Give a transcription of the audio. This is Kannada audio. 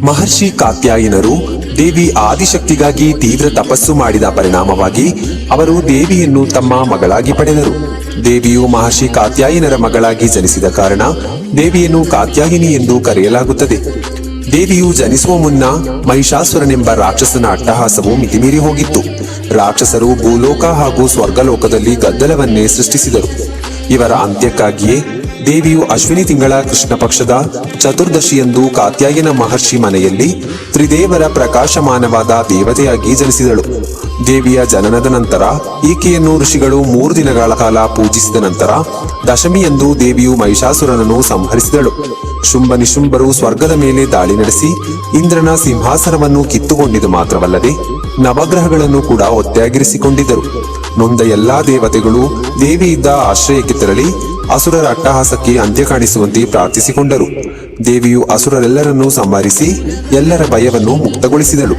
ಮಹರ್ಷಿ ಕಾತ್ಯಾಯನರು ದೇವಿ ಆದಿಶಕ್ತಿಗಾಗಿ ತೀವ್ರ ತಪಸ್ಸು ಮಾಡಿದ ಪರಿಣಾಮವಾಗಿ ಅವರು ದೇವಿಯನ್ನು ತಮ್ಮ ಮಗಳಾಗಿ ಪಡೆದರು. ದೇವಿಯು ಮಹರ್ಷಿ ಕಾತ್ಯಾಯನರ ಮಗಳಾಗಿ ಜನಿಸಿದ ಕಾರಣ ದೇವಿಯನ್ನು ಕಾತ್ಯಾಯಿನಿ ಎಂದು ಕರೆಯಲಾಗುತ್ತದೆ. ದೇವಿಯು ಜನಿಸುವ ಮುನ್ನ ಮಹಿಷಾಸುರನೆಂಬ ರಾಕ್ಷಸನ ಅಟ್ಟಹಾಸವು ಮಿತಿಮೀರಿ ಹೋಗಿತ್ತು. ರಾಕ್ಷಸರು ಭೂಲೋಕ ಹಾಗೂ ಸ್ವರ್ಗಲೋಕದಲ್ಲಿ ಗದ್ದಲವನ್ನೇ ಸೃಷ್ಟಿಸಿದರು. ಇವರ ಅಂತ್ಯಕ್ಕಾಗಿಯೇ ದೇವಿಯು ಅಶ್ವಿನಿ ತಿಂಗಳ ಕೃಷ್ಣ ಪಕ್ಷದ ಚತುರ್ದಶಿಯಂದು ಕಾತ್ಯಾಯನ ಮಹರ್ಷಿ ಮನೆಯಲ್ಲಿ ತ್ರಿದೇವರ ಪ್ರಕಾಶಮಾನವಾದ ದೇವತೆಯಾಗಿ ಜನಿಸಿದಳು. ದೇವಿಯ ಜನನದ ನಂತರ ಈಕೆಯನ್ನು ಋಷಿಗಳು 3 ದಿನಗಳ ಕಾಲ ಪೂಜಿಸಿದ ನಂತರ ದಶಮಿಯಂದು ದೇವಿಯು ಮಹಿಷಾಸುರನನ್ನು ಸಂಹರಿಸಿದಳು. ಶುಂಭ ನಿಶುಂಭರು ಸ್ವರ್ಗದ ಮೇಲೆ ದಾಳಿ ನಡೆಸಿ ಇಂದ್ರನ ಸಿಂಹಾಸನವನ್ನು ಕಿತ್ತುಕೊಂಡಿದ್ದು ಮಾತ್ರವಲ್ಲದೆ ನವಗ್ರಹಗಳನ್ನು ಕೂಡ ಒತ್ತೆಯಾಗಿರಿಸಿಕೊಂಡಿದ್ದರು. ನೊಂದ ಎಲ್ಲಾ ದೇವತೆಗಳು ದೇವಿ ಇದ್ದ ಆಶ್ರಯಕ್ಕೆ ತೆರಳಿ ಅಸುರರ ಅಟ್ಟಹಾಸಕ್ಕೆ ಅಂತ್ಯ ಕಾಣಿಸುವಂತೆ ಪ್ರಾರ್ಥಿಸಿಕೊಂಡರು. ದೇವಿಯು ಅಸುರರೆಲ್ಲರನ್ನೂ ಸಂಹರಿಸಿ ಎಲ್ಲರ ಭಯವನ್ನು ಮುಕ್ತಗೊಳಿಸಿದಳು.